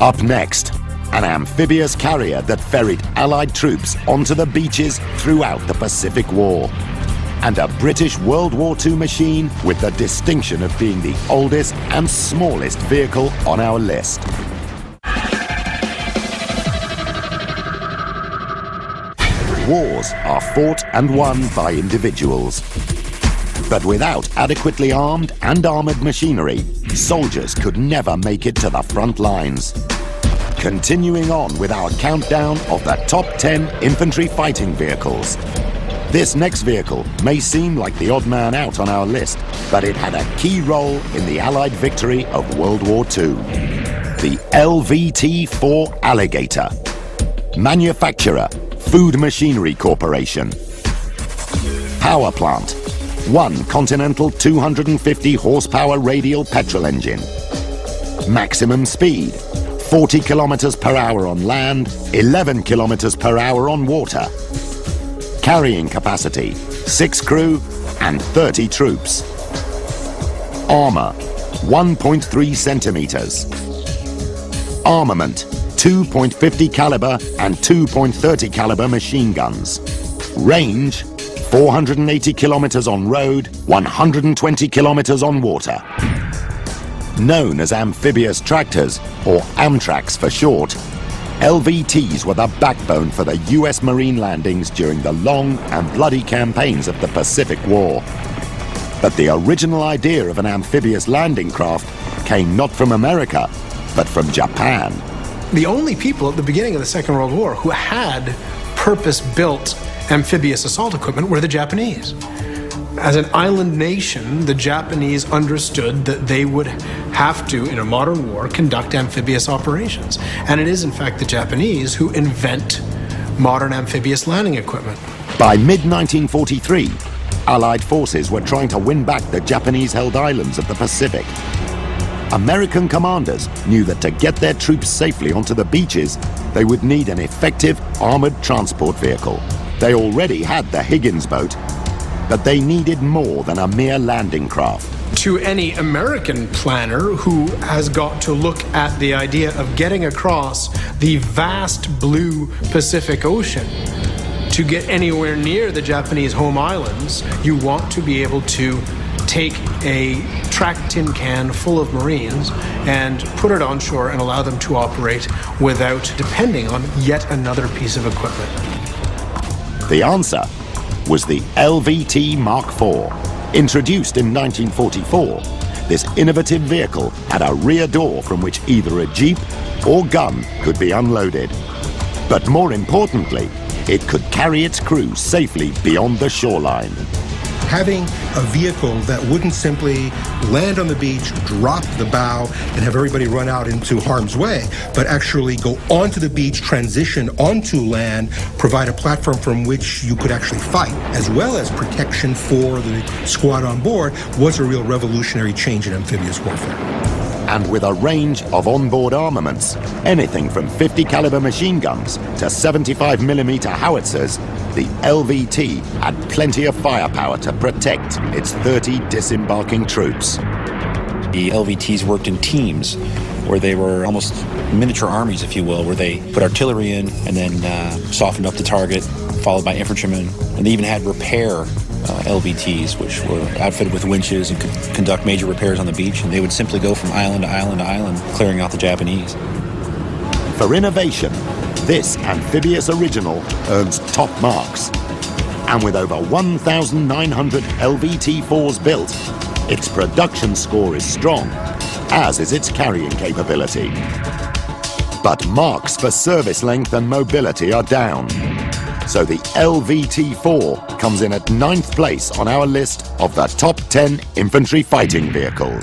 Up next, an amphibious carrier that ferried Allied troops onto the beaches throughout the Pacific War. And a British World War II machine with the distinction of being the oldest and smallest vehicle on our list. Wars are fought and won by individuals. But without adequately armed and armored machinery, soldiers could never make it to the front lines. Continuing on with our countdown of the top 10 infantry fighting vehicles. This next vehicle may seem like the odd man out on our list, but it had a key role in the Allied victory of World War II. The LVT-4 Alligator. Manufacturer, Food Machinery Corporation. Power plant, one Continental 250 horsepower radial petrol engine. Maximum speed, 40 kilometers per hour on land, 11 kilometers per hour on water. Carrying capacity, 6 crew and 30 troops. Armor, 1.3 centimeters. Armament, 2.50 caliber and 2.30 caliber machine guns. Range, 480 kilometers on road, 120 kilometers on water. Known as amphibious tractors, or Amtraks for short, LVTs were the backbone for the US Marine landings during the long and bloody campaigns of the Pacific War. But the original idea of an amphibious landing craft came not from America, but from Japan. The only people at the beginning of the Second World War who had purpose-built amphibious assault equipment were the Japanese. As an island nation, the Japanese understood that they would have to, in a modern war, conduct amphibious operations. And it is, in fact, the Japanese who invent modern amphibious landing equipment. By mid-1943, Allied forces were trying to win back the Japanese-held islands of the Pacific. American commanders knew that to get their troops safely onto the beaches, they would need an effective armored transport vehicle. They already had the Higgins boat, but they needed more than a mere landing craft. To any American planner who has got to look at the idea of getting across the vast blue Pacific Ocean, to get anywhere near the Japanese home islands, you want to be able to take a tracked tin can full of Marines and put it on shore and allow them to operate without depending on yet another piece of equipment. The answer was the LVT Mark IV. Introduced in 1944, this innovative vehicle had a rear door from which either a jeep or gun could be unloaded. But more importantly, it could carry its crew safely beyond the shoreline. Having a vehicle that wouldn't simply land on the beach, drop the bow, and have everybody run out into harm's way, but actually go onto the beach, transition onto land, provide a platform from which you could actually fight, as well as protection for the squad on board, was a real revolutionary change in amphibious warfare. And with a range of onboard armaments, anything from 50 caliber machine guns to 75mm howitzers, the LVT had plenty of firepower to protect its 30 disembarking troops. The LVTs worked in teams, where they were almost miniature armies, if you will, where they put artillery in and then softened up the target, followed by infantrymen. And they even had repair LVTs, which were outfitted with winches and could conduct major repairs on the beach, and they would simply go from island to island to island, clearing out the Japanese. For innovation, this amphibious original earns top marks. And with over 1,900 LVT-4s built, its production score is strong, as is its carrying capability. But marks for service length and mobility are down. So the LVT-4 comes in at 9th place on our list of the top 10 infantry fighting vehicles.